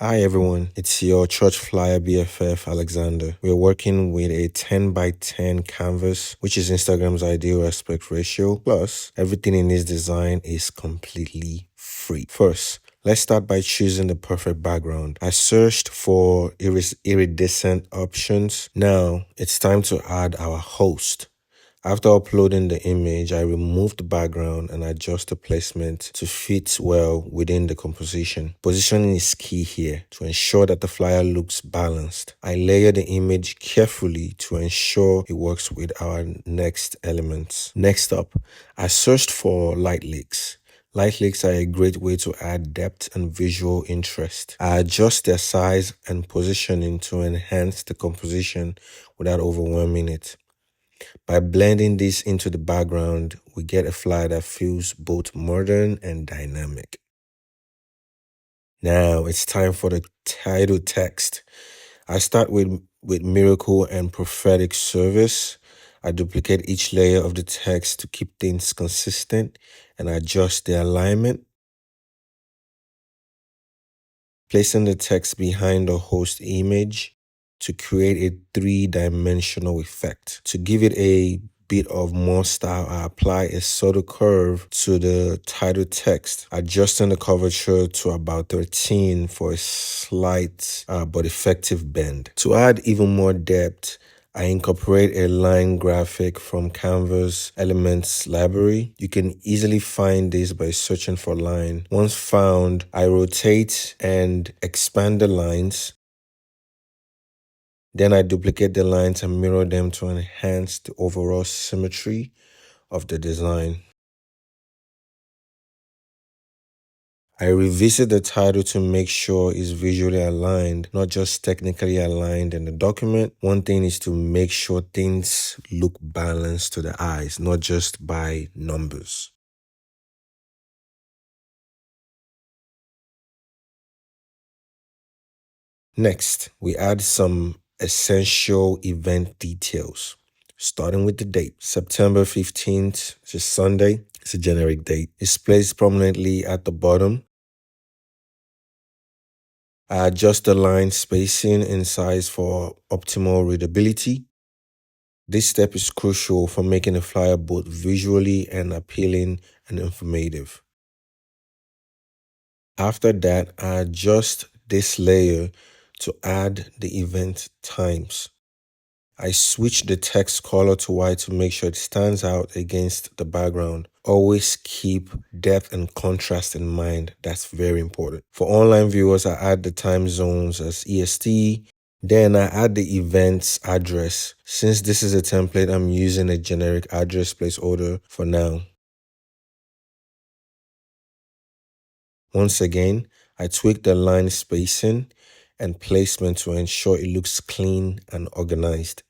Hi everyone, it's your church flyer BFF Alexander. We're working with a 10 by 10 canvas, which is Instagram's ideal aspect ratio. Plus, everything in this design is completely free. First, let's start by choosing the perfect background. I searched for iridescent options. Now, it's time to add our host. After uploading the image, I remove the background and adjust the placement to fit well within the composition. Positioning is key here to ensure that the flyer looks balanced. I layer the image carefully to ensure it works with our next elements. Next up, I searched for light leaks. Light leaks are a great way to add depth and visual interest. I adjust their size and positioning to enhance the composition without overwhelming it. By blending this into the background, we get a flyer that feels both modern and dynamic. Now it's time for the title text. I start with miracle and prophetic service. I duplicate each layer of the text to keep things consistent and adjust the alignment. Placing the text behind the host image to create a three-dimensional effect. To give it a bit of more style, I apply a subtle curve to the title text, adjusting the curvature to about 13 for a slight but effective bend. To add even more depth, I incorporate a line graphic from Canva's Elements library. You can easily find this by searching for line. Once found, I rotate and expand the lines. Then I duplicate the lines and mirror them to enhance the overall symmetry of the design. I revisit the title to make sure it's visually aligned, not just technically aligned in the document. One thing is to make sure things look balanced to the eyes, not just by numbers. Next, we add some essential event details, starting with the date. September 15th, it's a Sunday. It's a generic date. It's placed prominently at the bottom. I adjust the line spacing and size for optimal readability. This step is crucial for making a flyer both visually and appealing and informative. After that, I adjust this layer to add the event times. I switch the text color to white to make sure it stands out against the background. Always keep depth and contrast in mind. That's very important. For online viewers, I add the time zones as EST. Then I add the event's address. Since this is a template, I'm using a generic address placeholder for now. Once again, I tweak the line spacing and placement to ensure it looks clean and organized.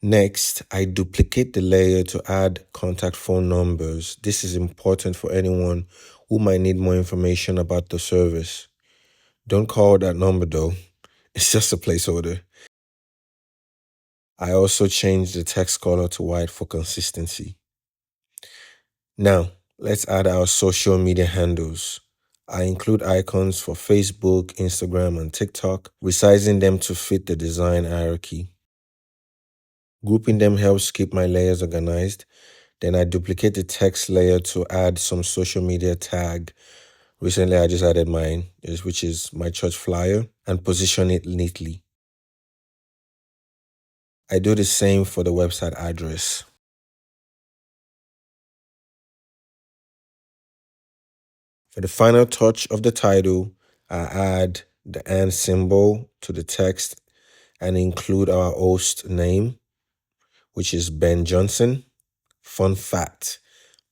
Next, I duplicate the layer to add contact phone numbers. This is important for anyone who might need more information about the service. Don't call that number though. It's just a placeholder. I also change the text color to white for consistency. Now, let's add our social media handles. I include icons for Facebook, Instagram, and TikTok, resizing them to fit the design hierarchy. Grouping them helps keep my layers organized. Then I duplicate the text layer to add some social media tag. Recently, I just added mine, which is my church flyer, and position it neatly. I do the same for the website address. For the final touch of the title, I add the and symbol to the text and include our host name, which is Ben Johnson. Fun fact,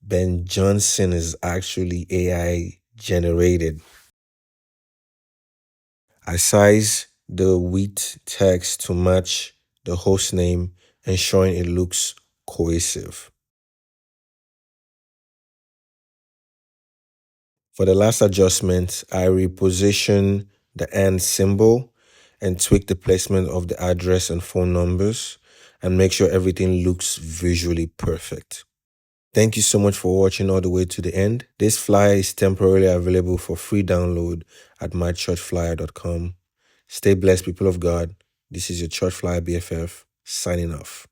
Ben Johnson is actually AI generated. I size the width text to match the host name, ensuring it looks cohesive. For the last adjustment, I reposition the and symbol and tweak the placement of the address and phone numbers and make sure everything looks visually perfect. Thank you so much for watching all the way to the end. This flyer is temporarily available for free download at mychurchflyer.com. Stay blessed, people of God. This is your Church Flyer BFF signing off.